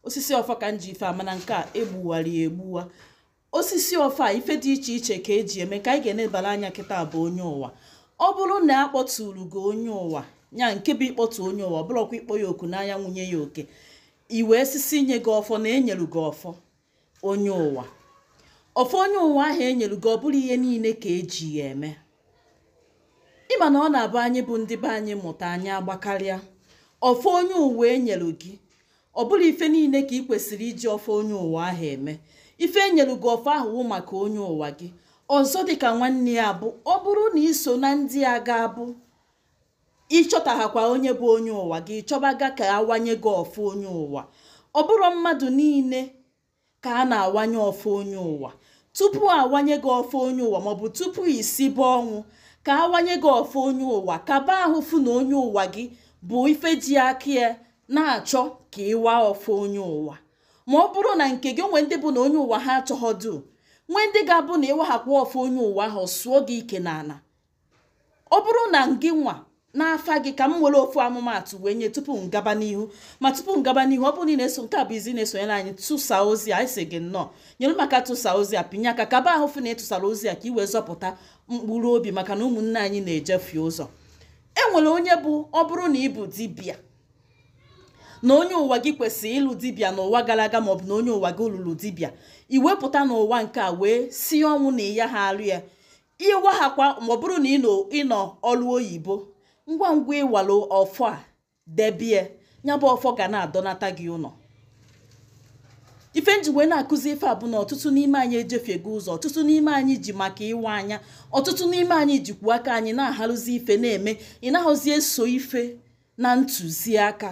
osisi ọfa ka nji ife amana nke a egbuwari egbuwa osisi ọfa ife dị iche iche ka eji eme ka anyị ga-enebara anya kịta bụ onye ụwa. Ọ bụrụ na akpọtụrụ gị onye ụwa nya nke bụ ịkpọtụ onye ụwa bụrụkwa ịkpọ ya oku n'anya nwunye ya oke iwee sisi nye gị ọfọ na enyelu gị ọfọ onye ụwa. Ọfọ onye ụwa ahụ enyelu gị ọ bụrụ ihe niile ka eji ya eme. Ịma na ọ na-abụ anyị bụ ndị be anyị mụta anyị agbakarịa. Ọfọ onye ụwa enyelu gị ọ bụrụ ife niile ka ị kwesịrị iji ọfọ onye ụwa ahụ eme. Ife enyelu gị ọfọ ahụ wụ maka onye ụwa gị. Ọzọ dịka nwanne ya bụ ọ bụrụ na iso na ndị a ga-abụ ịchọtaghakwa onye bụ onye ụwa gị chọbaga ka awanye gị ọfọ onye ụwa. Ọ bụrụ mmadụ niile ka a na-awanye ọfọ onye ụwa. Tupu awanye gị ọfọ onye ụwa maọbụ tupu isi bụ ọnwụ ka awanye gị ọfọ onye ụwa kaba ahụ fụ na onye ụwa gị bụ ife ji aka ya na-achọ ka ịwa ọfọ onye ụwa. Ma ọ bụrụ na nke gị onwe ndị bụ na onye ụwa ha achọghọdụ nwee ndị ga-abụ na ịwahakwa ọfọ onye ụwa ahụ sụọ gị ike n'ala. Ọ bụrụ na gị nwa n'afa gị ka m nwere ofu amụmatụ wee nye tupu ngaba n'ihu ma tupu ngaba n'ihu ọ bụrụ na ị na-eso nke a bụ izi na-esonyere anyị tụsa ozi a esi gị nnọọ nyere maka tụsa ozi a pinye aka kaba ahụ fụ na ịtụsara ozi a ka ị wee zọpụta mkpụrụ obi maka na ụmụnne anyị na-ejefe ụzọ. Enwere onye bụ ọ bụrụ na ị bụ dibịa na onye ụwa gị kwesịrị ịlụ dibịa n'ụwa gara aga maọbụ na onye ụwa gị lụrụ dibịa iwepụta n'ụwa nke a wee si ọnwụ na ya ha arụ ya ịwahakwa ma ọ bụrụ na ịnọ ọrụ oyibo ngwa ngwa ịwalụ ọfọ a debie ya bụ ọfọ ga na-adọnata gị ụlọ. Ife nji wee na-akụzi ife a bụ na ọtụtụ n'ime anyị ejefiego ụzọ. Ọtụtụ n'ime anyị ji maka ịwa anya. Ọtụtụ n'ime anyị jikwa aka anyị na-aharụzi ife na-eme ị naghọzi eso ife na ntụziaka.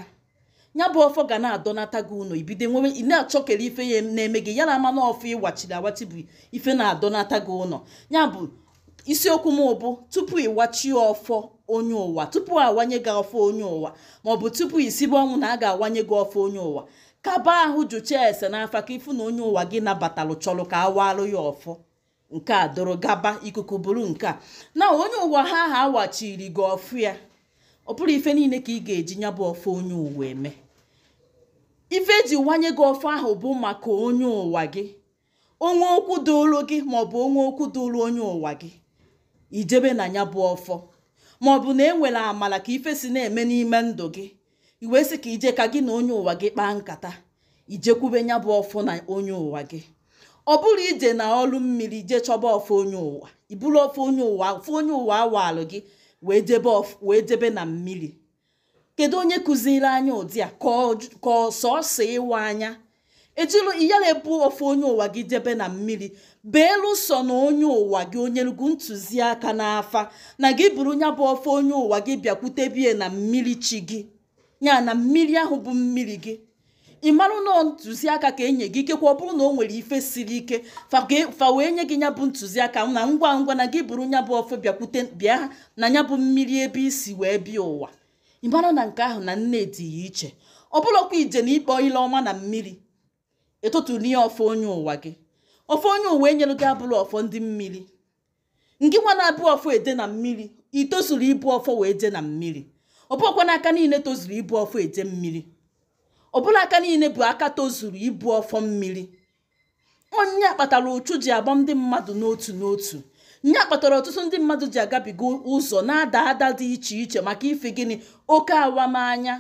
Ya bụ ọfọ ga na-adọnata gị ụlọ ibido nwewe ị na-achọkere ife ya na-eme gị ya na ama na ọfọ ịwachiri awachi bụ ife na-adọnata gị ụlọ. Ya bụ isiokwu m bụ tupu ịwachi ọfọ onye ụwa tupu awanye gị ọfọ onye ụwa maọbụ tupu isibe ọnwụ na a ga-awanye gị ọfọ onye ụwa kaba ahụ jụcha ese n'afa ka ịfụ na onye ụwa gị nabatalụ chọrọ ka awalụ ya ọfọ. Nke a doro gaba ikuku bụrụ nke a na onye ụwa ha ha awachiri gị ọfọ ya ọ bụrụ ife niile ka ị ga-eji nya bụ ọfọ onye ụwa eme. Ife eji wanye gị ọfọ ahụ bụ maka onye ụwa gị. Onwe okwu dolu gị maọbụ onwe okwu dolu onye ụwa gị ijebe na nya bụ ọfọ maọbụ na enwere amala ka ife si na-eme n'ime ndụ gị iwe sị ka ije ka gị na onye ụwa gị kpaa nkata ijekwube nya bụ ọfọ na onye ụwa gị. Ọ bụrụ ije na ọlụ mmiri je chọba ọfọ onye ụwa iburu ọfọ onye ụwa awalụ gị wee jebe na mmiri. Kedu onye kụziri anya ụdị a ka ọsọsọ ịwa anya ejilu iyala ebu ọfọ onye ụwa gị jebe na mmiri beelu sọ na onye ụwa gị onye lugu ntụziaka n'afa na gị buru nya bụ ọfọ onye ụwa gị bịakwute bie na mmiri chi gị ya na mmiri ahụ bụ mmiri gị. Ị marụ na ntụziaka ka enye gị ikekwe ọ bụrụ na o nwere ife siri ike fa wee nye gị nya bụ ntụziaka na ngwa ngwa na gị buru nya bụ ọfọ bịa na nya bụ mmiri ebe isi wee bịa ụwa. Ị marụ na nke ahụ na nne dị ya iche. Ọ bụrụkwa ije na ịkpọ ile ọma na mmiri etụtụ n'ihe ọfọ onye ụwa gị. Ọfọ onye ụwa enyelu gị abụrụ ọfọ ndị mmiri. Ngị nwa na-abụ ọfọ ede na mmiri itozuru ibu ọfọ wee je na mmiri. Ọ bụrụkwa n'aka niile tozuru ibu ọfọ eje mmiri. Ọ bụrụ aka niile bụ aka tozuru ibu ọfọ mmiri. Onye akpatara ụchụ ji agba ndị mmadụ n'otu n'otu. Nye akpatara ọtụtụ ndị mmadụ ji agabigo ụzọ na-ada ada dị iche iche maka ife gịnị oke awamanya.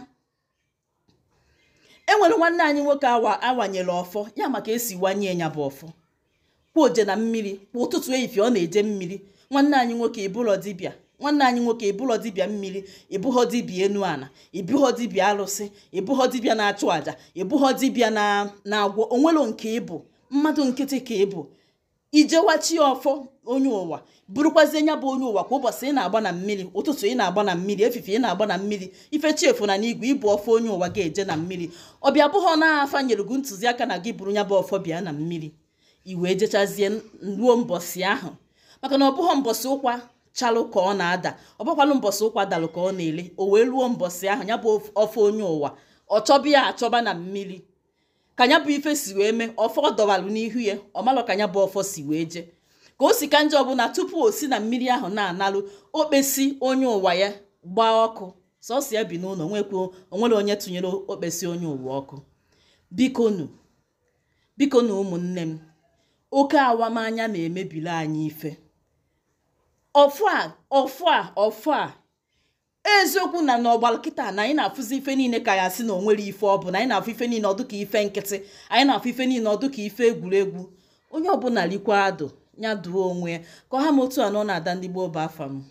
Enwere nwanne anyị nwoke awanyere ọfọ ya maka esi wanye ya bụ ọfọ. Kwa oje na mmiri kwa ụtụtụ ehihie ọ na-eje mmiri. Nwanne anyị nwoke ịbụlọ dibịa. Nwanne anyị nwoke ịbụlọ dibịa mmiri ịbụghọ dibịa enu ana ịbụghọ dibịa alụsị ịbụghọ dibịa na-achụ aja ịbụghọ dibịa na-agwọ onwelo nke ịbụ mmadụ nkịtị ka ịbụ ijewachi ọfọ onye ụwa burukwazie nya bụ onye ụwa kwa ụbọchị ị na-agba na mmiri ụtụtụ ị na-agba na mmiri efifie ị na-agba na mmiri ife chefu na n'igwe ịbụ ọfọ onye ụwa ga-eje na mmiri. Ọbịa bụghọ na-afa nyere gị ntụziaka na gị buru nya bụ ọfọ bịa na mmiri iwee jechazie ruo mbọsị ahụ maka na ọ bụghọ mbọsị ụkwa chalụ ka ọ na-ada ọ bụkwalụ mbọsị ụkwa dalụ ka ọ na-ele o wee ruo mbọsị ahụ ya bụ ọfọ onye ụwa ọ chọbịa achọba na mmiri ka nya bụ ife si wee mee ọfọ dọwalụ n'ihu ya ọ malụ ka nya bụ ọfọ si wee je ka o si ka njọ bụ na tupu o si na mmiri ahụ na-analụ okpesi onye ụwa ya gbaa ọkụ sọsọ ya bi n'ụlọ onwere onye tụnyere okpesi onye ụwa ọkụ. bikonu ụmụnne m, oke awamanya na-emebili anyị ife. ọfụ a eziokwu na n'ọgbara kịta na anyị na-afụzi ife niile ka ya sị na onwere ife ọ bụ na anyị na-afụ ife niile ọdụ ka ife nkịtị, anyị na-afụ ife niile ọdụ ka ife egwuregwu. onye ọbụla likwa adụ ya duo onwe ya ka ọha m otu a na ọ na-ada ndị gboo bụ afa m.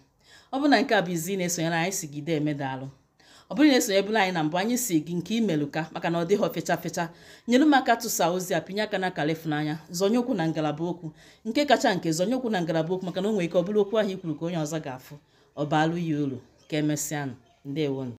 ọ bụ na nke a bụ izi na-esonyere anyị sigide emedalụ. ọ bụrụ na-esonye bụla anyị na mbụ anyị si gị nke imeluka maka na ọ dịghị fecha fecha, nyere m aka tụsa ozi a, pinye aka na akara ịfụnanya, zonye okwu na ngalaba okwu nke kacha nke zonye okwu na ngalaba okwu maka na o nwere ike ọ bụrụ okwu ahụ i kwuru ka onye ọzọ ga-afụ ọ baalụ ya uru. ka emesịanụ, ndewonu.